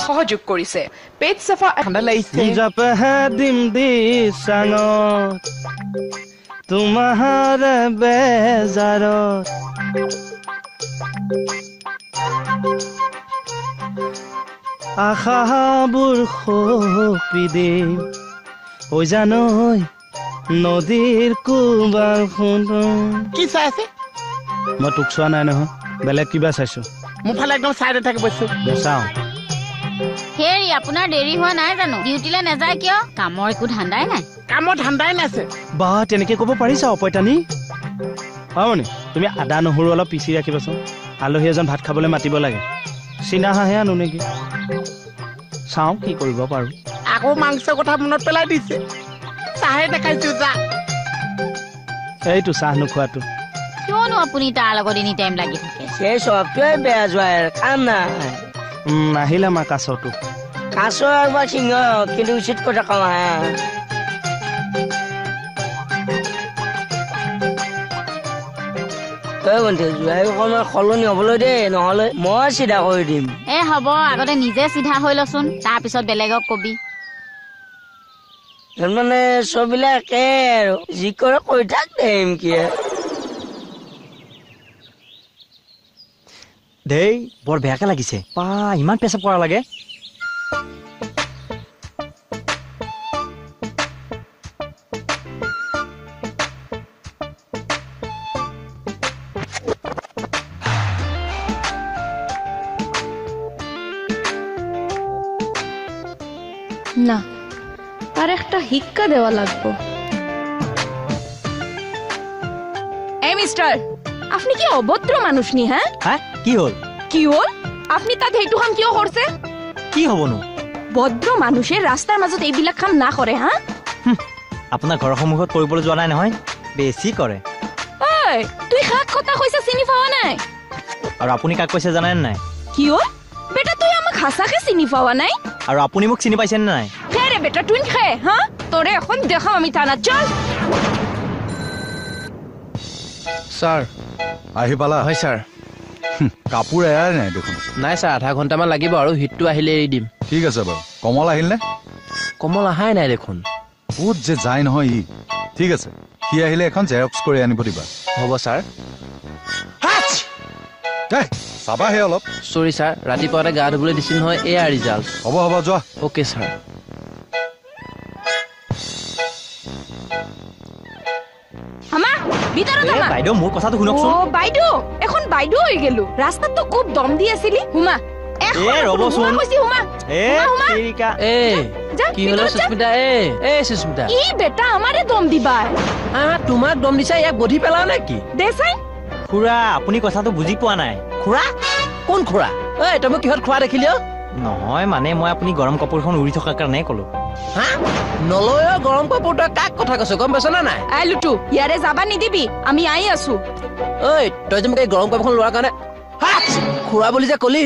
সহযোগ কৰিছে পেট সাফা ঠাণ্ডা লাগিছে জাপহে দিম দি সাঙ তোমাৰ বেজাৰত আশাবোৰ সপি দিম ঐ জানৈ নদীৰ কোবাৰ কি চাই আছে মই তোক চোৱা নাই নহয় বেলেগ কিবা চাইছো মোৰ ফালে একদম চাইডে থাকে বস্তু চাওঁ হেৰি আপোনাৰ দেৰি হোৱা নাই জানো ডিউটিলে নাযায় কিয় কামৰ একো ধান্দাই নাই কামৰ ধান্দাই নাছে বা তেনেকে ক'ব পাৰিছা অপইতানি পাবনি তুমি আদা নহৰু অলপ পিচি ৰাখিবাচোন আলহী এজন ভাত খাবলৈ মাতিব লাগে চিনা হাঁহে আনো নেকি চাওঁ কি কৰিব পাৰো আকৌ মাংসৰ কথা মনত পেলাই দিছে চাহে দেখাইছো যা এইটো চাহ নোখোৱাটো কিয়নো আপুনি তাৰ লগত এনি টাইম লাগি থাকে সেই সবটোৱে বেয়া যোৱাৰ কাম নাই আহিলে আমাৰ কাছটো কাছ একবাৰ সিংহ কিন্তু উচিত কথা কওঁ হা জোৱাই অকণমান সলনি হবলৈ দেই নহলে মই চিধা কৰি দিম হ'ব আগতে নিজে চিধা হৈ লচোন তাৰপিছত বেলেগক কবি মানে চববিলাক একে আৰু যি কৰে কৈ থাক দেম কি দেই বৰ বেয়াকে লাগিছে পা ইমান পেচাব কৰা লাগে না আর একটা হিক্কা দেওয়া লাগবে এই মিস্টার আপনি কি অভদ্র মানুষ নি হ্যাঁ হ্যাঁ কি হল আপনি তাত হেইটু কাম কিয় করছে কি হবনো ভদ্র মানুষের রাস্তার মাজত এইবিলাক কাম না করে হ্যাঁ আপোনাৰ ঘৰৰ সন্মুখত কৰিবলৈ যোৱা নাই নহয় বেছি কৰে এই তুই কাক কথা কইছা চিনি পাওয়া নাই আৰু আপুনি কাক কৈছে জানে নাই কিয় বেটা তুই আমাক হাসাকে চিনি পাওয়া নাই আৰু আপুনি মোক চিনি পাইছে নে নাই রে বেটা তুই খে হ্যাঁ তোরে এখন দেখাম আমি থানা চল স্যার আহি পালা হয় স্যার কাপোৰ এৰাই নাই দেখোন নাই স্যাৰ আধা ঘণ্টামান লাগিব আৰু হিটটো আহিলে এৰি দিম ঠিক আছে বাৰু কমল আহিল নে কমল আহাই নাই দেখোন বহুত যে যায় নহয় ই ঠিক আছে সি আহিলে এখন জেৰক্স কৰি আনিব দিবা হ'ব স্যাৰ চাবাহে অলপ সৰি স্যাৰ ৰাতিপুৱাতে গা ধুবলৈ দিছিল নহয় এয়া ৰিজাল্ট হ'ব যোৱা ওকে স্যাৰ আমা ভিতৰত আমা বাইদেউ মোৰ কথাটো শুনকচোন বাইদেউ এখন বাইদেউ হৈ গেলো ৰাস্তাত তো খুব দম দি আছিলি হুমা ৰবচোন হুমা কি হলো সুস্মিতা সুস্মিতা ই বেটা আমাৰে দম দিবা তোমাক দম দিছা ইয়াক বধি পেলাও নেকি দেচাই খুৰা আপুনি কথাটো বুজি পোৱা নাই খুৰা কোন খুৰা তই মোক কিহত খোৱা দেখিলি নহয় মানে মই আপুনি গৰম কাপোৰখন উৰি থকাৰ কাৰণে ক'লো নলয় গৰম কাপোৰ তই কাক কথা কৈছ গম পাইছ না নাই লুটু ইয়াৰে যাবা নিদিবি আমি আহি আছো তই যে মোক এই গৰম কাপোৰখন লোৱাৰ কাৰণে খুৰা বুলি যে কলি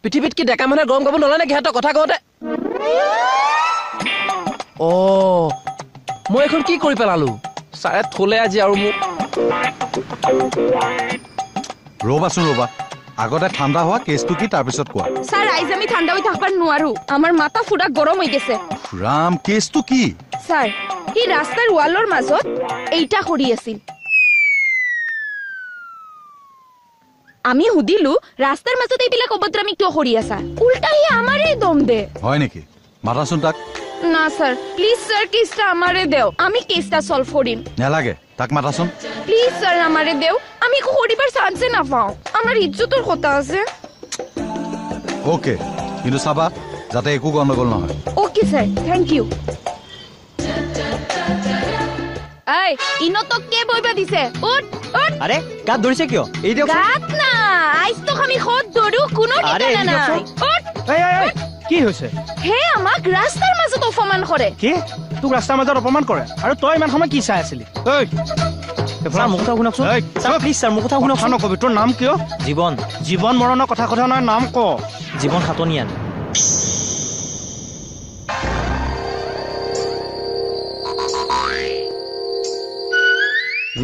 পৃথিৱীত কি ডেকা মানুহে গৰম কাপোৰ নলয় নেকি সিহঁতক কথা কওঁতে মই এখন কি কৰি পেলালো ছাৰে থলে আজি আৰু মোক ৰবাচোন আগতে ঠাণ্ডা হোৱা কেছটো কি তাৰপিছত কোৱা স্যাৰ আইজ আমি ঠাণ্ডা হৈ থাকবাৰ নোৱাৰো আমাৰ মাথা ফুৰা গৰম হৈ গেছে ৰাম কেছটো কি স্যাৰ এই ৰাস্তাৰ ওয়ালৰ মাজত এইটা কৰি আছিল আমি হুদিলো ৰাস্তাৰ মাজত এইবিলাক অভদ্ৰামি কিয় কৰি আছা উল্টা হি আমাৰে দম দে হয় নেকি মাতাচোন তাক না স্যার প্লিজ স্যার কেসটা আমারে দেও আমি কেসটা সলভ করিম নালাগে তাক মাতাচোন প্লিজ স্যার আমারে দেও আমি করিবার চান্সে না পাও আমার ইজ্জতৰ কথা আছে ওকে কিন্তু চাবা যাতে একো গণ্ডগোল নহয় ওকে স্যার থ্যাংক ইউ এই ইনো তো কে বইবা দিছে উঠ আরে গাত ধৰিছে কিয় এই দিয়ক গাত না আইজ তো আমি খত ধৰু কোনো ঠিকানা নাই উঠ কি হৈছে হে আমাক ৰাস্তাৰ মাজত অপমান কৰে কি তোক ৰাস্তাৰ মাজত অপমান কৰে আৰু তই ইমান সময় কি চাই আছিলি মোৰ কথা শুনকচোন প্লিজ স্যাৰ মোৰ কথা শুনক নকবি তোৰ নাম কিয় জীৱন মৰণৰ কথা নহয় নাম ক জীৱন খাটনিয়ান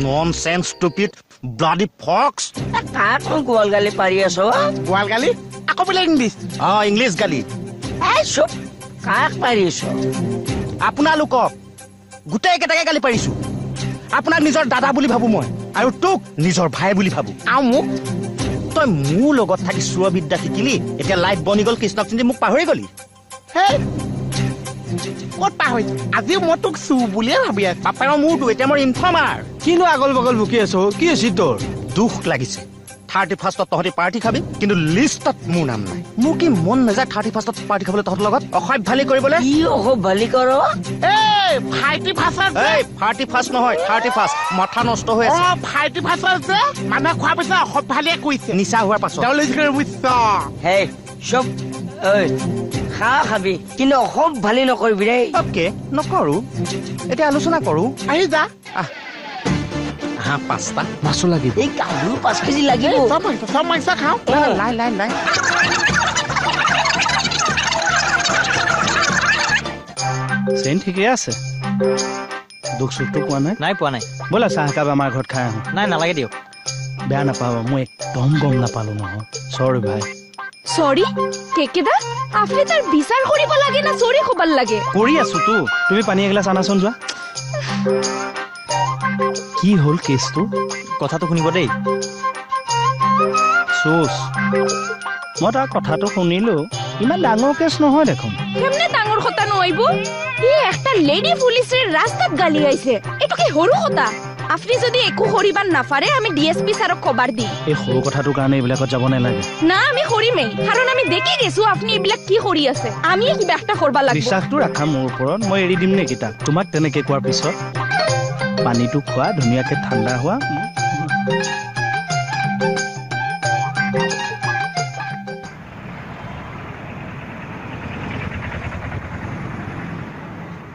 ননসেন্স স্টুপিড ব্লাডি ফক্স কাক গোৱাল গালি পাৰি আছো গোৱাল গালি আকৌ বোলে ইংলিছ ইংলিছ গালি এই চুপ কাক পাৰিছ আপোনালোকক গোটেই কেইটাকে গালি পাৰিছো আপোনাক নিজৰ দাদা বুলি ভাবো মই আৰু তোক নিজৰ ভাই বুলি ভাবো আৰু মোক তই মোৰ লগত থাকি চুৰবিদ্যা শিকিলি এতিয়া লাইফ বনি গ'ল কৃষ্ণক চিন্তি মোক পাহৰি গলি হেই ক'ত পাহৰিছ আজিও মই তোক চু বুলিয়ে ভাবি আছো বাপেৰৰ মোৰতো এতিয়া মোৰ ইনফৰ্মাৰ কিনো আগল বগল বকি আছ কি হৈছে তোৰ দুখ লাগিছে 31ত তহঁতি পাৰ্টি খাবি কিন্তু লিষ্টত মোৰ নাম নাই মোৰ কি মন নাযায় 31ত পাৰ্টি খাবলৈ তহঁতৰ লগত অসভ্যালি কৰিবলৈ কি অসভ্যালি কৰ এই 31st নহয় 31st মাথা নষ্ট হৈ আছে 31st যে মানুহে খোৱা পিছত অসভ্যালিয়ে কৈছে নিচা হোৱাৰ পাছত হেই চুপ ঐ খাবি কিন্তু অসভ্যালি নকৰিবি দেই অ'কে নকৰো এতিয়া আলোচনা কৰো আহি যা হাঁহ 5টা মাছো লাগিব এই কাবু 5 কেজি লাগিব চব মাংস খাওঁ লাই চেইন ঠিকে আছে দুখ চুখটো পোৱা নাই নাই পোৱা নাই ব'লা চাহ একাপ আমাৰ ঘৰত খাই আহোঁ নাই নালাগে দিয়ক বেয়া নাপাব মই একদম গম নাপালো নহয় চৰি ভাই সৰি কেকেদা আপুনি তাৰ বিচাৰ কৰিব লাগে না চৰি খবৰ লাগে কৰি আছো তো তুমি পানী এগিলাচ আনাচোন যোৱা কি হ'ল কেছটো কথাটো শুনিব দেই চোচ মই তাৰ কথাটো শুনিলো ইমান ডাঙৰ কেছ নহয় দেখোন কেমনে ডাঙৰ কথা নহব ই একটা লেডি পুলিচে ৰাস্তাত গালি আইছে এটো কি সৰু কথা আপুনি যদি একো কৰিবাৰ নাপাৰে আমি ডিএসপি ছাৰক খবৰ দিম এই সৰু কথাটোৰ কাৰণে এইবিলাকত যাব নালাগে না আমি কৰিমেই কাৰণ আমি দেখি গেছো আপুনি এইবিলাক কি কৰি আছে আমি কিবা একটা কৰবা লাগিব বিশ্বাসটো ৰাখা মোৰ ওপৰত মই এৰি দিম নেকি তাক তোমাক তেনেকে কোৱাৰ পিছত পানীটো খোৱা ধুনীয়াকে ঠাণ্ডা হোৱা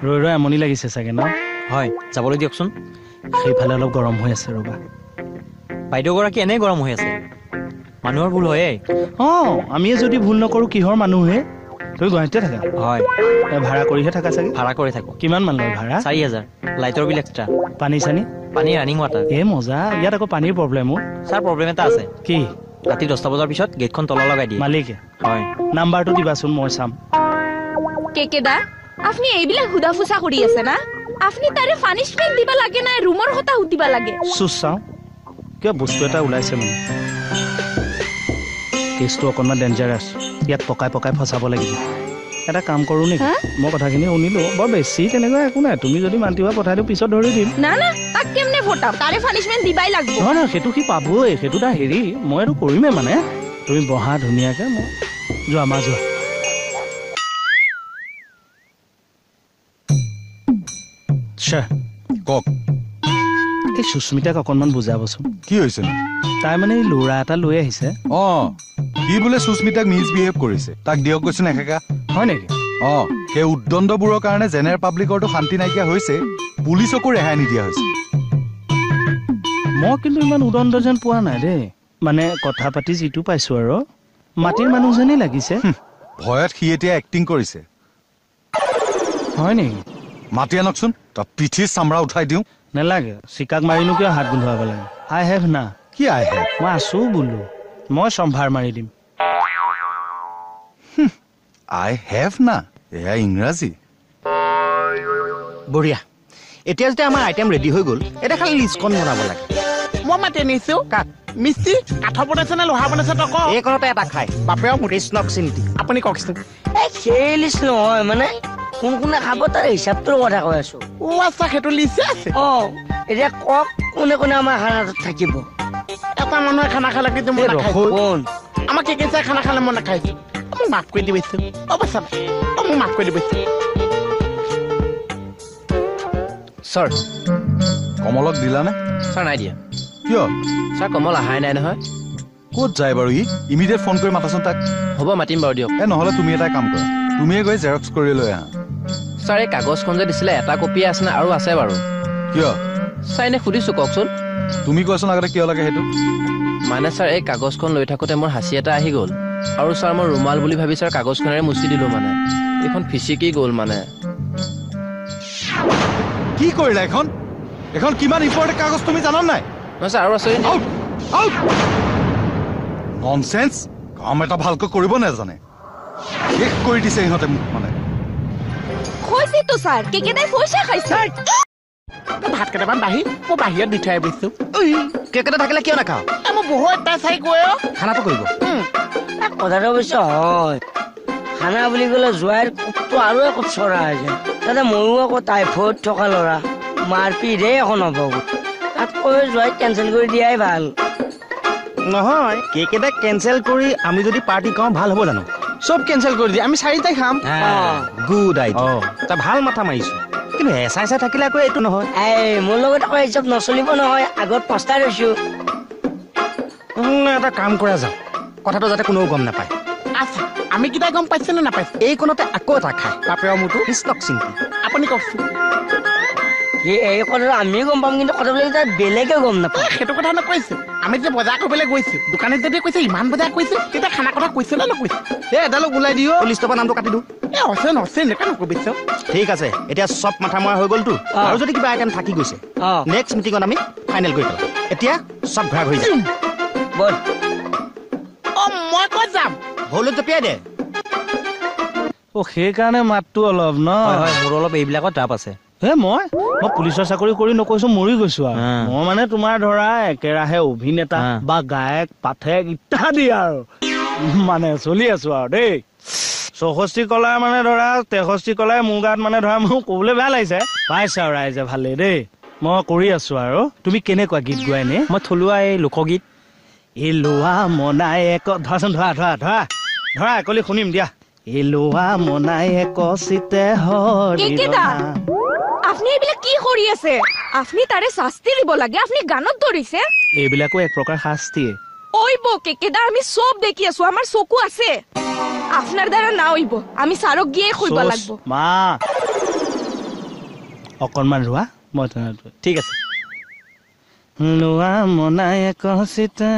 ৰৈ ৰৈ আমনি লাগিছে চাগে ন হয় যাবলৈ দিয়কচোন সেইফালে অলপ গৰম হৈ আছে ৰবা বাইদেউগৰাকী এনেই গৰম হৈ আছে মানুহৰ ভুল হয়ে আমিয়ে যদি ভুল নকৰো কিহৰ মানুহে তুমি গুৱাহাটীতে থাকা হয় ভাড়া কৰিহে থাকা চাগে ভাড়া কৰি থাকো কিমান মান লয় ভাড়া 4000 লাইটৰ বিল এক্সট্ৰা পানী চানী পানী ৰানিং ৱাটাৰ এ মজা ইয়াত আকৌ পানীৰ প্ৰব্লেমো ছাৰ প্ৰব্লেম এটা আছে কি ৰাতি 10টা বজাৰ পিছত গেটখন তলা লগাই দিয়ে মালিকে হয় নাম্বাৰটো দিবাচোন মই চাম কেকেদা আপুনি এইবিলাক হুদা ফুচা কৰি আছে না আপুনি তাৰে পানিশমেন্ট দিবা লাগে না ৰুমৰ কথা সুধিবা লাগে চুচ চাওঁ কিয় বস্তু এটা ওলাইছে মানে কেছটো অকণমান ডেঞ্জাৰাছ ইয়াত পকাই পকাই ফচাব লাগিব এটা কাম কৰোঁ নেকি মই কথাখিনি শুনিলোঁ বৰ বেছি তেনেকুৱা একো নাই তুমি যদি মান্তিবা পঠাই দিওঁ পিছত ধৰি দিম না না তাক কেমনে ফটাম তাৰে পানিশমেন্ট দিবাই লাগিব নহয় নহয় সেইটো সি পাবই সেইটো তাৰ হেৰি মই এইটো কৰিমেই মানে তুমি বহা ধুনীয়াকৈ মই যোৱা মা যোৱা কওক এই সুস্মিতাক অকণমান বুজাবচোন কি হৈছে তাই মানে এই ল'ৰা এটা লৈ আহিছে কি বোলে সুস্মিতাক মিছবিহেভ কৰিছে তাক দিয়ক কৈছোন একেকা হয় নেকি সেই উদ্দণ্ডবোৰৰ কাৰণে জেনেৰেল পাব্লিকৰটো শান্তি নাইকিয়া হৈছে পুলিচকো ৰেহাই নিদিয়া হৈছে মই কিন্তু ইমান উদণ্ড যেন পোৱা নাই দেই মানে কথা পাতি যিটো পাইছো আৰু মাটিৰ মানুহজনেই লাগিছে ভয়ত সি এতিয়া এক্টিং কৰিছে হয় নেকি মাতি আনকচোন তাৰ পিঠিৰ চামৰা উঠাই দিওঁ নালাগে চিকাক মাৰিনো কিয় হাত গোন্ধোৱাব লাগে আই হেভ না কি আই হেভ মই আছো বোলো মই সম্ভাৰ মাৰি দিম আই হেভ না এয়া ইংৰাজী বঢ়িয়া এতিয়া যেতিয়া আমাৰ আইটেম ৰেডি হৈ গ'ল এতিয়া খালি লিষ্টখন বনাব লাগে মই মাতি আনিছো কাক মিস্ত্ৰী কাঠৰ বনাইছে নে লোহাৰ বনাইছে তক এই ঘৰতে এটা খাই বাপেও কৃষ্ণক চিন্তি আপুনি কওকচোন সেই লিষ্ট নহয় মানে কোন কোনে খাব তাৰ হিচাপটোৰ কথা কৈ আছো আচ্ছা সেইটো লিষ্টে আছে এতিয়া কওক কোনে কোনে আমাৰ খানাটোত থাকিব এটা মানুহে খানা খালে কিন্তু মই নাখাইছো কোন আমাক কি কৈছে খানা খালে মই নাখাইছো মোক মাফ কৰি দিবিছো অৱশ্যে মোক মাফ কৰি দিবিছো ছাৰ কমলক দিলানে ছাৰ নাই দিয়া কিয় ছাৰ কমল অহাই নাই নহয় ক'ত যায় বাৰু ই ইমিডিয়েট ফোন কৰি মাতাচোন তাক হ'ব মাতিম বাৰু দিয়ক নহ'লে তুমি এটা কাম কৰা তুমিয়ে গৈ জেৰক্স কৰি লৈ আহা ছাৰ এই কাগজখন যে দিছিলে এটা কপি আছে নে আৰু আছে বাৰু কিয় ছাৰ এনে সুধিছোঁ কওকচোন তুমি কোৱাচোন আগতে কিয় লাগে সেইটো মানে ছাৰ এই কাগজখন লৈ থাকোঁতে মোৰ হাঁচি এটা আহি গ'ল আৰু ছাৰ মই ৰুমাল বুলি ভাবি ছাৰ কাগজখনেৰে মুচি দিলোঁ মানে এইখন ফিচিকি গ'ল মানে কি কৰিলা এখন কিমান ইম্পৰ্টেণ্ট কাগজ তুমি জানা নাই নহয় ছাৰ আৰু আছে ননচেন্স কাম এটা ভালকৈ কৰিব নাজানে শেষ কৰি দিছে ইহঁতে মোক মানে কৈছেতো ছাৰ কেকেদাই পইচা খাইছে ভাত কেইটামান বাঢ়ি মই বাহিৰত দি থৈ আহিছো কেকেটা থাকিলে কিয় নাখাওঁ মই বহুত চাই গৈ খানাটো কৰিব কথাটো অৱশ্যে হয় খানা বুলি ক'লে জোৱাইৰ কোপটো আৰু একো চৰা হৈ যায় তাতে ময়ো আকৌ টাইফইড থকা ল'ৰা মাৰপিটহে এখন হ'ব তাত কৈ জোৱাইক কেঞ্চেল কৰি দিয়াই ভাল নহয় কেকেটা কেঞ্চেল কৰি আমি যদি পাৰ্টি খাওঁ ভাল হ'ব জানো চব কেঞ্চেল কৰি দিয়ে আমি 4টাই খাম গুড আইডিয়া তই ভাল মাথা মাৰিছো কিন্তু এচাই চাই থাকিলে আকৌ এইটো নহয় এই মোৰ লগত আকৌ হিচাপ নচলিব নহয় আগত পস্তাই ৰৈছো এটা কাম কৰা যাওক কথাটো যাতে কোনেও গম নাপায় আচ্ছা আমি কিবা গম পাইছে নে নাপাইছে এইকণতে আকৌ এটা খায় বাপেৰ মোৰটো কৃষ্ণক চিন্তি আপুনি কওকচোন এই কথাটো আমিও গম পাম কিন্তু কথাবিলাক তাত বেলেগে গম নাপায় সেইটো কথা নকৈছো আমি যে বজাৰ কৰিবলৈ গৈছো দোকানীত যদি কৈছে ইমান বজাৰ কৰিছে তেতিয়া খানা কথা কৈছে নে নকৈছে এডালক ওলাই দিও লিষ্টৰ নামটো কাটি দিওঁ হৈছে এনেকুৱা নকবিছ ঠিক আছে এতিয়া চব মাথা মৰা হৈ গ'লতো আৰু যদি কিবা আইটেম থাকি গৈছে নেক্সট মিটিঙত আমি ফাইনেল কৰি পেলাম এতিয়া চব ঘূৰা ঘূৰি যাম বল মই ক'ত যাম ভৌলত জপিয়াই দে সেইকাৰণে মাতটো অলপ ন হয় মোৰ অলপ এইবিলাকত টাপ আছে মই পুলিচৰ চাকৰি কৰি নকৈছো মৰি গৈছো আৰু মই মানে তোমাৰ ধৰা একেৰাহে অভিনেতা বা গায়ক পাঠক ইত্যাদি আৰু মানে চলি আছো আৰু দেই 64 কলাৰ মানে ধৰা 63 কলাই মোৰ গাত মানে ধৰা মোক ক'বলৈ বেয়া লাগিছে পাইছে আৰু ৰাইজে ভালেই দেই মই কৰি আছো আৰু তুমি কেনেকুৱা গীত গোৱাই নে মই থলুৱা এই লোকগীত লোৱা মনাই এক ধৰাচোন ধৰা একলি শুনিম দিয়া লোৱা মনাই এক চিতে কেকেদা আপুনি এইবিলাক কি কৰি আছে আপুনি তাৰে শাস্তি দিব লাগে আপুনি গানত ধৰিছে এইবিলাকো এক প্ৰকাৰ শাস্তিয়ে ওই বো কেকেদা আমি সব দেখি আছো আমার চকু আছে আপনার দ্বারা না হইব আমি সারক গিয়ে কইব লাগবো মা অকনমান ৰোৱা মই ঠিক আছে লোৱা মনাই কচিতে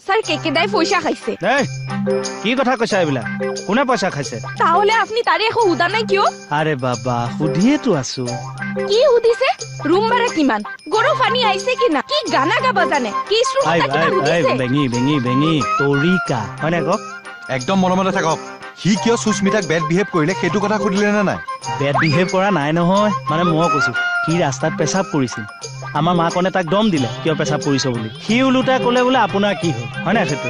স্যার কেকেদাই পয়সা খাইছে এই কি কথা কৈছা এইবিলাক কোনে পইচা খাইছে তাহলে আপনি তারে এখন হুদা নাই কিয় আরে বাবা সুধিয়েতো আছো কি হুদিছে রুম ভাড়া কিমান গরু পানি আইছে কিনা কি গানা গাবা জানে কি শ্রোতা কিনা হুদিছে বেঙি তৰিকা হয়নে কক একদম মনে থাকক সি কিয় সুস্মিতাক বেড বিহেভ কৰিলে সেইটো কথা সুধিলে নে নাই বেড বিহেভ কৰা নাই নহয় মানে মই কৈছো সি ৰাস্তাত পেচাব কৰিছিল আমাৰ মাকনে তাক দম দিলে কিয় পেচাব কৰিছ বুলি সি উলুটা ক'লে বোলে আপোনাৰ কি হ'ল হয় নাই সেইটো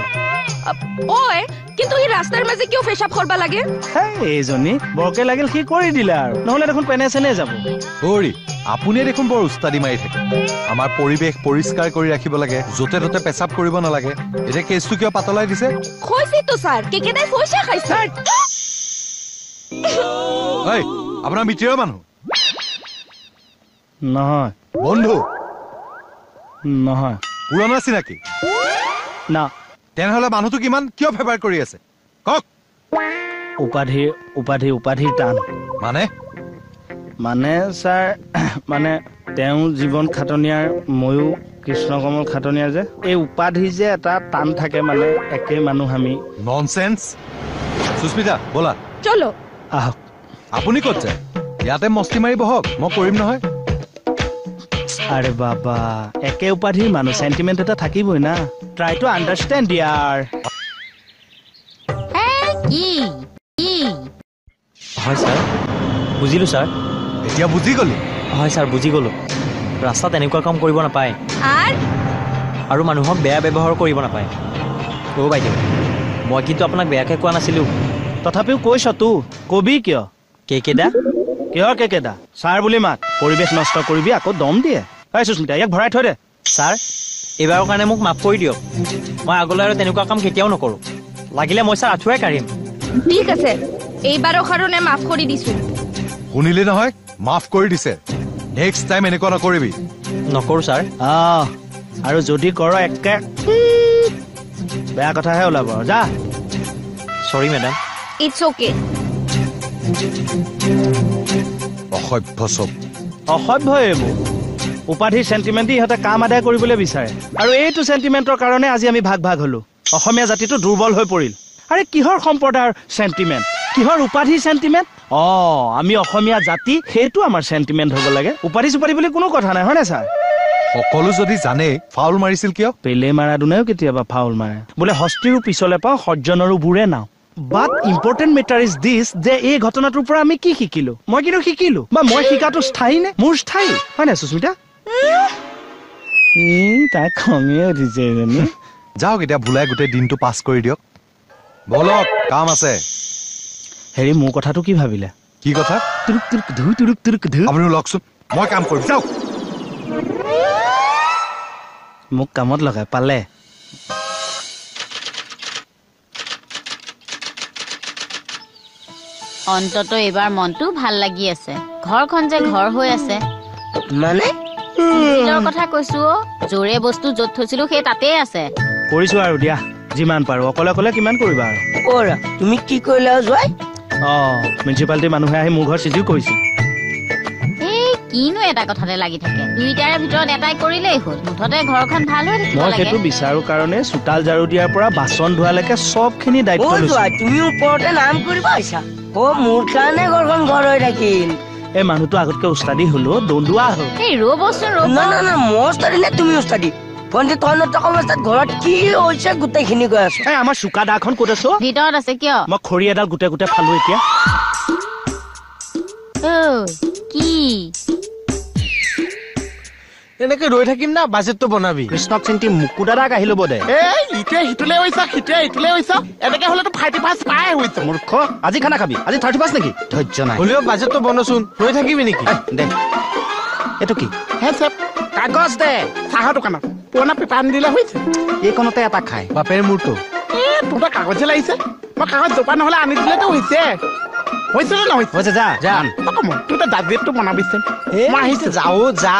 ওই কিন্তু এই ৰাস্তাৰ মাঝে কিয় পেশাব কৰবা লাগে এইজনী বৰকে লাগিল সি কৰি দিলে আৰু নহলে দেখোন পেনে চেনে যাব হৰি আপুনিয়ে দেখোন বৰ উস্তাদি মাৰি থাকে আমাৰ পৰিৱেশ পৰিষ্কাৰ কৰি ৰাখিব লাগে য'তে ত'তে পেচাব কৰিব নালাগে এতিয়া কেছটো কিয় পাতলাই দিছে কইছি তো স্যাৰ কেকেদাই পয়সা খাইছে এই আপোনাৰ মিত্ৰৰ মানুহ নহয় বন্ধু নহয় পুৰণা চিনাকি না তেনেহ'লে মানুহটো কিমান কিয় ফেভাৰ কৰি আছে কওক উপাধিৰ টান মানে ছাৰ মানে তেওঁ জীৱন খাটনিয়াৰ ময়ো কৃষ্ণকমল খাটনিয়াৰ যে এই উপাধি যে এটা টান থাকে মানে একে মানুহ আমি ননসেন্স সুস্মিতা বলা চলো আহক আপুনি ক'ত যায় ইয়াতে মস্তি মাৰি বহক মই কৰিম নহয় আৰে বাবা একে উপাধিৰ মানুহ সেন্টিমেন্ট এটা থাকিবই না ট্ৰাই টু আন্ডাৰষ্টেণ্ড ইয়াৰ হয় ছাৰ বুজিলোঁ ছাৰ এতিয়া বুজি গলি হয় ছাৰ বুজি গ'লোঁ ৰাস্তাত এনেকুৱা কাম কৰিব নাপায় আৰু মানুহক বেয়া ব্যৱহাৰ কৰিব নাপায় অ' বাইদেউ মই কিন্তু আপোনাক বেয়াকৈ কোৱা নাছিলোঁ তথাপিও কৈছ তো কবি কিয় কেকেদা কিহৰ কেকেদা ছাৰ বুলি মাত পৰিৱেশ নষ্ট কৰিবি আকৌ দম দিয়ে হয় সুস্মিতা ইয়াক ভৰাই থৈ দে ছাৰ এইবাৰৰ কাৰণে মোক মাফ কৰি দিয়ক মই আগলৈ আৰু তেনেকুৱা কাম কেতিয়াও নকৰোঁ লাগিলে মই ছাৰ আঁঠুৱাই কাঢ়িম ঠিক আছে এইবাৰৰ কাৰণে মাফ কৰি দিছো শুনিলি নহয় মাফ কৰি দিছে নেক্সট টাইম এনেকুৱা নকৰিবি নকৰোঁ ছাৰ আৰু যদি কৰ একে বেয়া কথাহে ওলাব যা চৰি মেডাম ইটস ওকে অসভ্য চব অসভ্য এইবোৰ উপাধিৰ চেণ্টিমেণ্ট দি ইহঁতে কাম আদায় কৰিবলৈ বিচাৰে আৰু এইটো চেণ্টিমেণ্টৰ কাৰণে আজি আমি ভাগ হলো অসমীয়া জাতিটো দুৰ্বল হৈ পৰিল আৰে কিহৰ সম্প্ৰদায়ৰ চেণ্টিমেণ্ট কিহৰ উপাধিৰ চেণ্টিমেণ্ট আমি অসমীয়া জাতি সেইটো আমাৰ চেণ্টিমেণ্ট হ'ব লাগে উপাধি চুপাধি বুলি কোনো কথা নাই হয়নে ছাৰ সকলো যদি জানে ফাউল মাৰিছিল কিয় পেলে মাৰাডোনাও কেতিয়াবা ফাউল মাৰে বোলে হস্তিৰো পিছলে পাওঁ সজ্জনৰো বুৰে নাও বাট ইম্পৰ্টেণ্ট মেটাৰ ইজ দিছ যে এই ঘটনাটোৰ পৰা আমি কি শিকিলো মই কিন্তু শিকিলো বা মই শিকাটো স্থায়ী নে মোৰ স্থায়ী হয় নাই সুস্মিতা তাই খঙে উঠিছে যাওক এতিয়া ভুলাই গোটেই দিনটো পাছ কৰি দিয়ক বলক কাম আছে হেৰি মোৰ কথাটো কি ভাবিলে কি কথা আপুনি লওকচোন মই কাম কৰিম যাওক মোক কামত লগাই পালে অন্তত এইবাৰ মনটো ভাল লাগি আছে ঘৰখন যে ঘৰ হৈ আছে মানে কথা কৈছো জোৰে বস্তু য'ত থৈছিলো সেই তাতেই আছে কৰিছো আৰু দিয়া যিমান পাৰো অকলে অকলে কিমান কৰিবা আৰু অৰা তুমি কি কৰিলা জয় মিউনিচিপালিটিৰ মানুহে আহি মোৰ ঘৰ চিজিও কৰিছিল এই কিনো এটা কথাতে লাগি থাকে দুইটাৰে ভিতৰত এটাই কৰিলেই হ'ল মুঠতে ঘৰখন ভাল হৈ থাকিব মই লাগে সেইটো বিচাৰো কাৰণে চোতাল ঝাৰু দিয়াৰ পৰা বাচন ধোৱালৈকে চবখিনি দায়িত্ব লৈছো তুমি ওপৰতে নাম কৰিব আহিছা মোৰ কাৰণে ঘৰখন ঘৰ হৈ থাকিল এই মানুহটো আগতকে উস্তাদি হলো দন্দুৱা হ'ল এই ৰ'বচোন না মই উস্তাদি নে তুমি উস্তাদি ভণ্টি তই অৱস্থাত ঘৰত কি হৈছে গোটেইখিনি গৈ আছো আমাৰ চোকা দাখন ক'ত আছো ভিতৰত আছে কিয় মই খৰি এডাল গোটে গোটে খালো এতিয়া কি এনেকে ৰৈ থাকিম না বাজেটটো বনাবি কৃষ্ণক চিন্তি মুকু দাদাক আহি ল'ব দে ইটোৱে সিটোলে হৈছা সিটোৱে ইটোলে হৈছা এনেকে হলেতো 31 পাই হৈছে মূৰ্খ আজি খানা খাবি আজি 31 নেকি ধৈৰ্য নাই হ'লেও বাজেটটো বনচোন ৰৈ থাকিবি নেকি দে এইটো কি হে চেপ কাগজ দে চাহৰ দোকানত পুৰণা পেপাৰ আনি দিলে হৈছে এইকণতে এটা খাই বাপেৰ মূৰটো তোৰ কাগজে লাগিছে মই কাগজ জোপা নহলে আনি দিলেতো হৈছে হৈছে নে নহৈছে হৈছে যা যা অকমান তোৰ ডাজেটটো বনাবিছে মই আহিছো যাও যা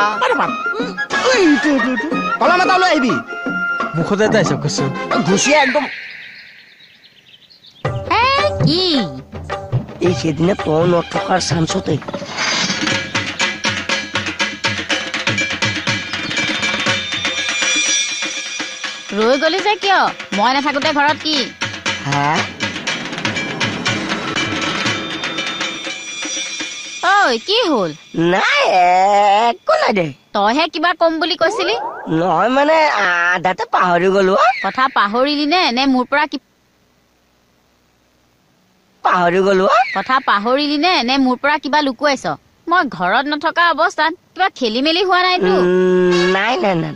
কলম এটা লৈ আহিবি মুখতে যাই চকচোন ঘুচিয়া একদম কি এই সেদিনে তই নথকাৰ চান্সতে ৰৈ গলি যে কিয় মই নাথাকোতে ঘৰত কি হা ঐ কি হ'ল নাই একো নাই দে তইহে কিবা কম বুলি কৈছিলি নহয় মানে আধাতে পাহৰি গলো কথা পাহৰিলি নে মোৰ পৰা কি পাহৰি গলো কথা পাহৰিলি নে মোৰ পৰা কিবা লুকুৱাইছ মই ঘৰত নথকা অৱস্থাত কিবা খেলি মেলি হোৱা নাইতো নাই নাই নাই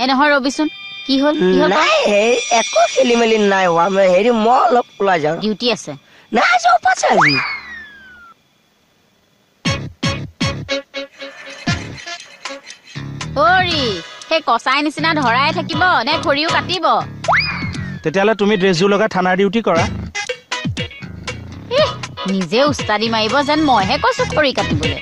এই নহয় ৰবিচোন কি হ'ল নাই একো খেলি মেলি নাই হোৱা হেৰি মই অলপ ওলাই যাওঁ ডিউটি আছে নাই যাওঁ পাছে আজি অৰি সেই কচাই নিচিনা ধৰাই থাকিব নে খৰিও কাটিব তেতিয়াহ'লে তুমি ড্ৰেছযোৰ লগাই থানাৰ ডিউটি কৰা নিজে উস্তাদি মাৰিব যেন মইহে কৈছো খৰি কাটিবলৈ